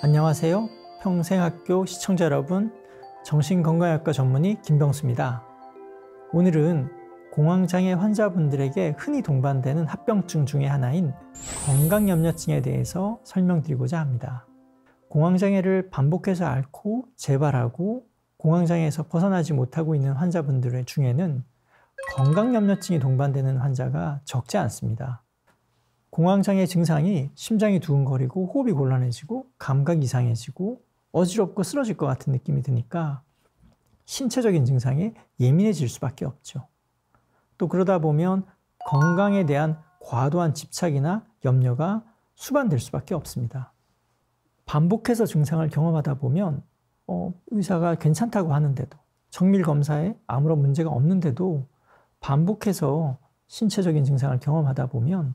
안녕하세요. 평생학교 시청자 여러분, 정신건강의학과 전문의 김병수입니다. 오늘은 공황장애 환자분들에게 흔히 동반되는 합병증 중의 하나인 건강염려증에 대해서 설명드리고자 합니다. 공황장애를 반복해서 앓고 재발하고 공황장애에서 벗어나지 못하고 있는 환자분들 중에는 건강염려증이 동반되는 환자가 적지 않습니다. 공황장애 증상이 심장이 두근거리고 호흡이 곤란해지고 감각이 이상해지고 어지럽고 쓰러질 것 같은 느낌이 드니까 신체적인 증상에 예민해질 수밖에 없죠. 또 그러다 보면 건강에 대한 과도한 집착이나 염려가 수반될 수밖에 없습니다. 반복해서 증상을 경험하다 보면 의사가 괜찮다고 하는데도, 정밀 검사에 아무런 문제가 없는데도 반복해서 신체적인 증상을 경험하다 보면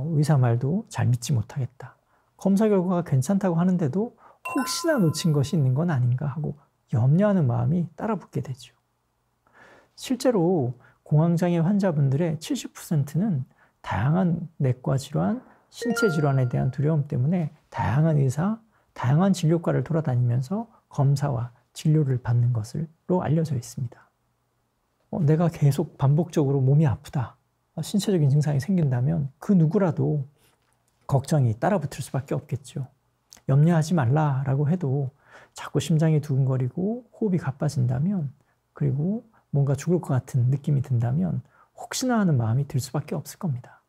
의사 말도 잘 믿지 못하겠다. 검사 결과가 괜찮다고 하는데도 혹시나 놓친 것이 있는 건 아닌가 하고 염려하는 마음이 따라붙게 되죠. 실제로 공황장애 환자분들의 70%는 다양한 내과 질환, 신체 질환에 대한 두려움 때문에 다양한 의사, 다양한 진료과를 돌아다니면서 검사와 진료를 받는 것으로 알려져 있습니다. 내가 계속 반복적으로 몸이 아프다, 신체적인 증상이 생긴다면 그 누구라도 걱정이 따라붙을 수밖에 없겠죠. 염려하지 말라라고 해도 자꾸 심장이 두근거리고 호흡이 가빠진다면, 그리고 뭔가 죽을 것 같은 느낌이 든다면 혹시나 하는 마음이 들 수밖에 없을 겁니다.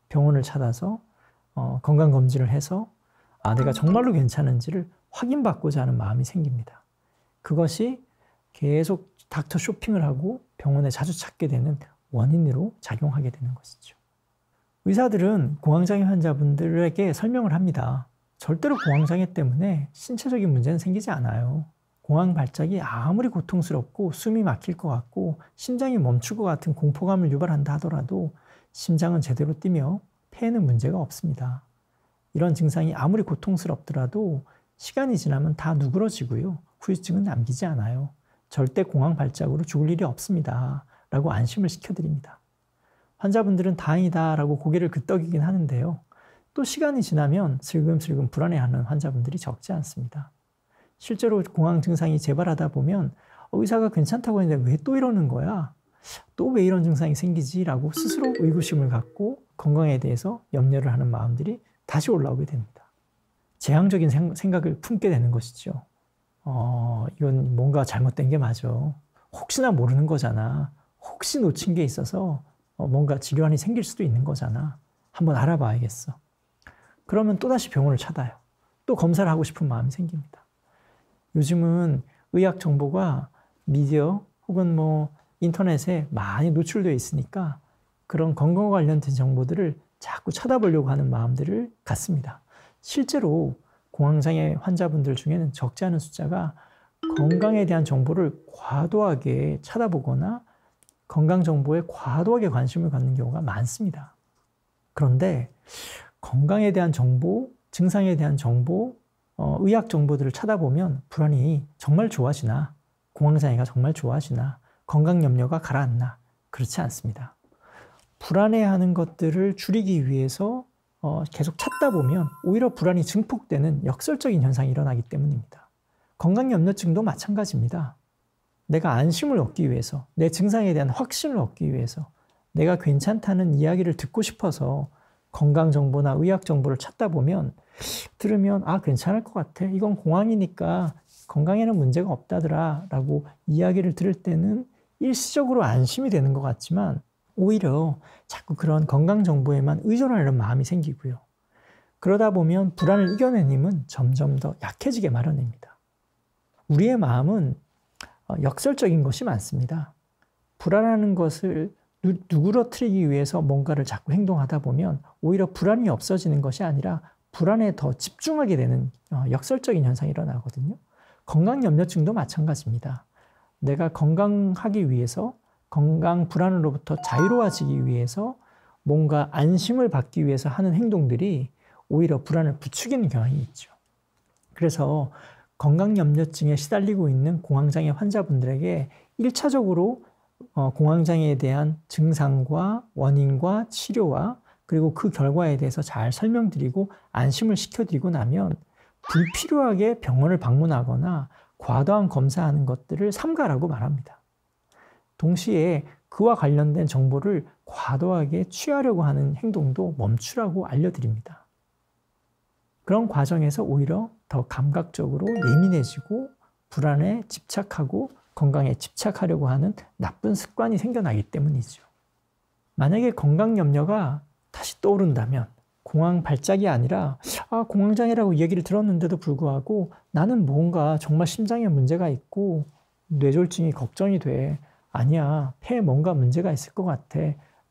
병원을 찾아서 건강검진을 해서 내가 정말로 괜찮은지를 확인받고자 하는 마음이 생깁니다. 그것이 계속 닥터 쇼핑을 하고 병원에 자주 찾게 되는 원인으로 작용하게 되는 것이죠. 의사들은 공황장애 환자분들에게 설명을 합니다. 절대로 공황장애 때문에 신체적인 문제는 생기지 않아요. 공황 발작이 아무리 고통스럽고 숨이 막힐 것 같고 심장이 멈출 것 같은 공포감을 유발한다 하더라도 심장은 제대로 뛰며 폐에는 문제가 없습니다. 이런 증상이 아무리 고통스럽더라도 시간이 지나면 다 누그러지고요. 후유증은 남기지 않아요. 절대 공황 발작으로 죽을 일이 없습니다. 라고 안심을 시켜드립니다. 환자분들은 다행이다 라고 고개를 끄덕이긴 하는데요. 또 시간이 지나면 슬금슬금 불안해하는 환자분들이 적지 않습니다. 실제로 공황 증상이 재발하다 보면 의사가 괜찮다고 했는데 왜 또 이러는 거야? 또 왜 이런 증상이 생기지? 라고 스스로 의구심을 갖고 건강에 대해서 염려를 하는 마음들이 다시 올라오게 됩니다. 재앙적인 생각을 품게 되는 것이죠. 이건 뭔가 잘못된 게 맞아. 혹시나 모르는 거잖아. 혹시 놓친 게 있어서 뭔가 질환이 생길 수도 있는 거잖아. 한번 알아봐야겠어. 그러면 또다시 병원을 찾아요. 또 검사를 하고 싶은 마음이 생깁니다. 요즘은 의학 정보가 미디어 혹은 인터넷에 많이 노출되어 있으니까 그런 건강과 관련된 정보들을 자꾸 찾아보려고 하는 마음들을 갖습니다. 실제로 공황장애 환자분들 중에는 적지 않은 숫자가 건강에 대한 정보를 과도하게 찾아보거나 건강 정보에 과도하게 관심을 갖는 경우가 많습니다. 그런데 건강에 대한 정보, 증상에 대한 정보, 의학 정보들을 찾아보면 불안이 정말 좋아지나, 공황장애가 정말 좋아지나, 건강 염려가 가라앉나, 그렇지 않습니다. 불안해하는 것들을 줄이기 위해서 계속 찾다 보면 오히려 불안이 증폭되는 역설적인 현상이 일어나기 때문입니다. 건강 염려증도 마찬가지입니다. 내가 안심을 얻기 위해서, 내 증상에 대한 확신을 얻기 위해서, 내가 괜찮다는 이야기를 듣고 싶어서 건강 정보나 의학 정보를 찾다 보면, 들으면 괜찮을 것 같아. 이건 공황이니까 건강에는 문제가 없다더라 라고 이야기를 들을 때는 일시적으로 안심이 되는 것 같지만 오히려 자꾸 그런 건강 정보에만 의존하려는 마음이 생기고요. 그러다 보면 불안을 이겨내는 힘은 점점 더 약해지게 마련입니다. 우리의 마음은 역설적인 것이 많습니다. 불안하는 것을 누그러뜨리기 위해서 뭔가를 자꾸 행동하다 보면 오히려 불안이 없어지는 것이 아니라 불안에 더 집중하게 되는 역설적인 현상이 일어나거든요. 건강염려증도 마찬가지입니다. 내가 건강하기 위해서, 건강 불안으로부터 자유로워지기 위해서 뭔가 안심을 받기 위해서 하는 행동들이 오히려 불안을 부추기는 경향이 있죠. 그래서 건강염려증에 시달리고 있는 공황장애 환자분들에게 1차적으로 공황장애에 대한 증상과 원인과 치료와 그리고 그 결과에 대해서 잘 설명드리고 안심을 시켜드리고 나면 불필요하게 병원을 방문하거나 과도한 검사하는 것들을 삼가라고 말합니다. 동시에 그와 관련된 정보를 과도하게 취하려고 하는 행동도 멈추라고 알려드립니다. 그런 과정에서 오히려 더 감각적으로 예민해지고 불안에 집착하고 건강에 집착하려고 하는 나쁜 습관이 생겨나기 때문이죠. 만약에 건강 염려가 다시 떠오른다면 공황 발작이 아니라 공황장애라고 이야기를 들었는데도 불구하고 나는 뭔가 정말 심장에 문제가 있고 뇌졸중이 걱정이 돼. 아니야, 폐에 뭔가 문제가 있을 것 같아.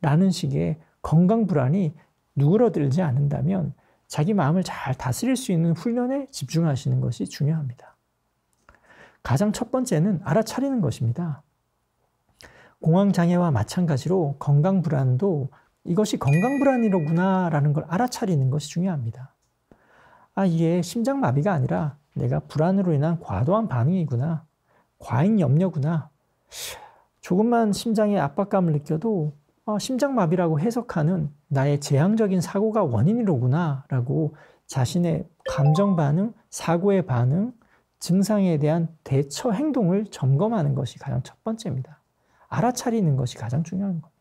라는 식의 건강 불안이 누그러들지 않는다면 자기 마음을 잘 다스릴 수 있는 훈련에 집중하시는 것이 중요합니다. 가장 첫 번째는 알아차리는 것입니다. 공황장애와 마찬가지로 건강불안도 이것이 건강불안이로구나 라는 걸 알아차리는 것이 중요합니다. 이게 심장마비가 아니라 내가 불안으로 인한 과도한 반응이구나. 과잉 염려구나. 조금만 심장에 압박감을 느껴도 심장마비라고 해석하는 나의 재앙적인 사고가 원인이로구나 라고 자신의 감정 반응, 사고의 반응, 증상에 대한 대처 행동을 점검하는 것이 가장 첫 번째입니다. 알아차리는 것이 가장 중요한 겁니다.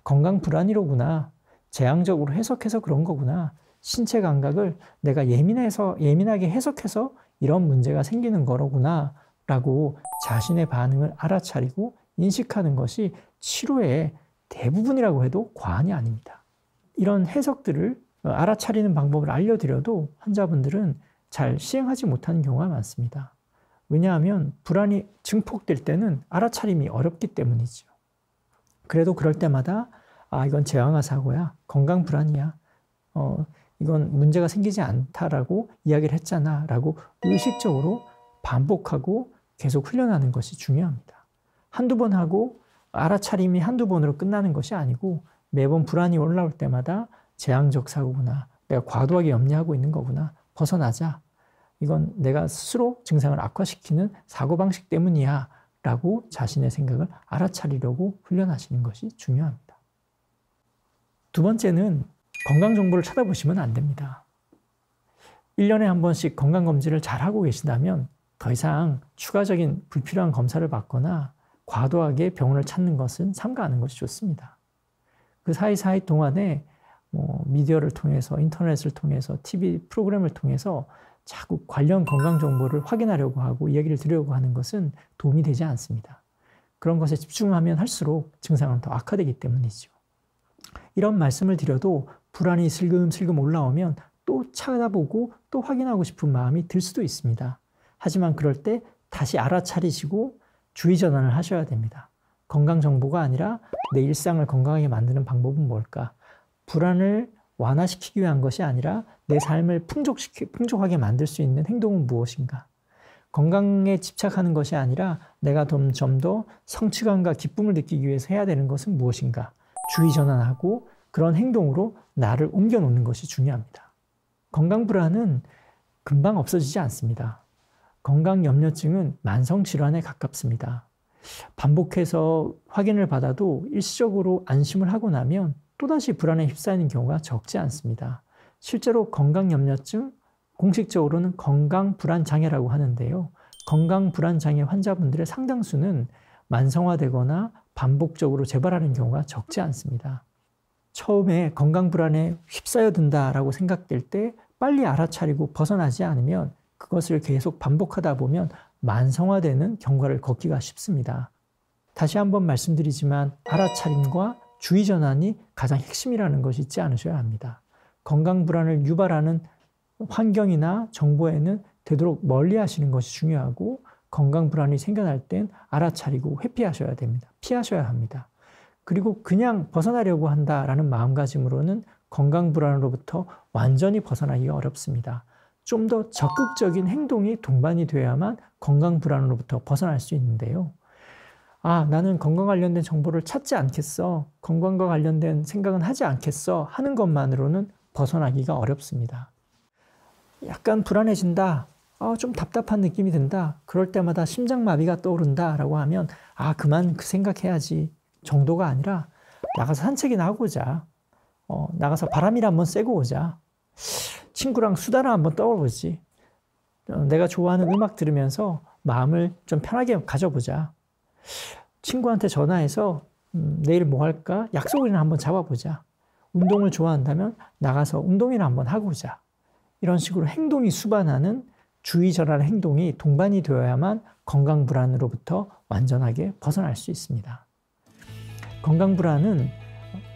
건강 불안이로구나. 재앙적으로 해석해서 그런 거구나. 신체 감각을 내가 예민하게 해석해서 이런 문제가 생기는 거로구나 라고 자신의 반응을 알아차리고 인식하는 것이 치료의 대부분이라고 해도 과언이 아닙니다. 이런 해석들을 알아차리는 방법을 알려드려도 환자분들은 잘 시행하지 못하는 경우가 많습니다. 왜냐하면 불안이 증폭될 때는 알아차림이 어렵기 때문이죠. 그래도 그럴 때마다 이건 재앙화 사고야. 건강 불안이야. 이건 문제가 생기지 않다라고 이야기를 했잖아 라고 의식적으로 반복하고 계속 훈련하는 것이 중요합니다. 한두 번 하고 알아차림이 한두 번으로 끝나는 것이 아니고 매번 불안이 올라올 때마다 재앙적 사고구나. 내가 과도하게 염려하고 있는 거구나. 벗어나자. 이건 내가 스스로 증상을 악화시키는 사고방식 때문이야 라고 자신의 생각을 알아차리려고 훈련하시는 것이 중요합니다. 두 번째는 건강정보를 찾아보시면 안 됩니다. 1년에 한 번씩 건강검진을 잘하고 계신다면 더 이상 추가적인 불필요한 검사를 받거나 과도하게 병원을 찾는 것은 삼가하는 것이 좋습니다. 그 사이사이 동안에 미디어를 통해서 인터넷을 통해서 TV 프로그램을 통해서 자꾸 관련 건강 정보를 확인하려고 하고 이야기를 드리려고 하는 것은 도움이 되지 않습니다. 그런 것에 집중하면 할수록 증상은 더 악화되기 때문이죠. 이런 말씀을 드려도 불안이 슬금슬금 올라오면 또 찾아보고 또 확인하고 싶은 마음이 들 수도 있습니다. 하지만 그럴 때 다시 알아차리시고 주의 전환을 하셔야 됩니다. 건강 정보가 아니라 내 일상을 건강하게 만드는 방법은 뭘까? 불안을 완화시키기 위한 것이 아니라 내 삶을 풍족하게 만들 수 있는 행동은 무엇인가? 건강에 집착하는 것이 아니라 내가 좀 더 성취감과 기쁨을 느끼기 위해서 해야 되는 것은 무엇인가? 주의 전환하고 그런 행동으로 나를 옮겨놓는 것이 중요합니다. 건강 불안은 금방 없어지지 않습니다. 건강 염려증은 만성 질환에 가깝습니다. 반복해서 확인을 받아도 일시적으로 안심을 하고 나면 또다시 불안에 휩싸이는 경우가 적지 않습니다. 실제로 건강염려증, 공식적으로는 건강불안장애라고 하는데요. 건강불안장애 환자분들의 상당수는 만성화되거나 반복적으로 재발하는 경우가 적지 않습니다. 처음에 건강불안에 휩싸여 든다라고 생각될 때 빨리 알아차리고 벗어나지 않으면 그것을 계속 반복하다 보면 만성화되는 경과를 걷기가 쉽습니다. 다시 한번 말씀드리지만 알아차림과 주의 전환이 가장 핵심이라는 것이 잊지 않으셔야 합니다. 건강 불안을 유발하는 환경이나 정보에는 되도록 멀리 하시는 것이 중요하고 건강 불안이 생겨날 땐 알아차리고 회피하셔야 됩니다. 피하셔야 합니다. 그리고 그냥 벗어나려고 한다라는 마음가짐으로는 건강 불안으로부터 완전히 벗어나기가 어렵습니다. 좀 더 적극적인 행동이 동반이 되어야만 건강 불안으로부터 벗어날 수 있는데요. 나는 건강 관련된 정보를 찾지 않겠어. 건강과 관련된 생각은 하지 않겠어. 하는 것만으로는 벗어나기가 어렵습니다. 약간 불안해진다. 좀 답답한 느낌이 든다. 그럴 때마다 심장마비가 떠오른다 라고 하면 그만 그 생각해야지 정도가 아니라 나가서 산책이나 하고 오자. 나가서 바람이나 한번 쐬고 오자. 친구랑 수다나 한번 떠보지. 내가 좋아하는 음악 들으면서 마음을 좀 편하게 가져보자. 친구한테 전화해서 내일 뭐 할까? 약속이나 한번 잡아보자. 운동을 좋아한다면 나가서 운동이나 한번 하고 오자. 이런 식으로 행동이 수반하는 주의 전환의 행동이 동반이 되어야만 건강 불안으로부터 완전하게 벗어날 수 있습니다. 건강 불안은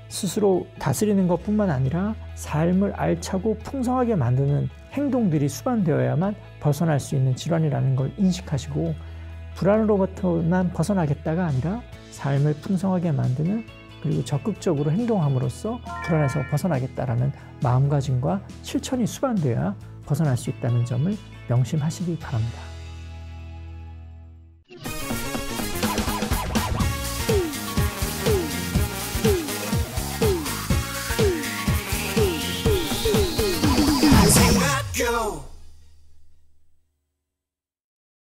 스스로 다스리는 것뿐만 아니라 삶을 알차고 풍성하게 만드는 행동들이 수반되어야만 벗어날 수 있는 질환이라는 걸 인식하시고, 불안으로부터만 벗어나겠다가 아니라 삶을 풍성하게 만드는, 그리고 적극적으로 행동함으로써 불안에서 벗어나겠다라는 마음가짐과 실천이 수반되어야 벗어날 수 있다는 점을 명심하시기 바랍니다.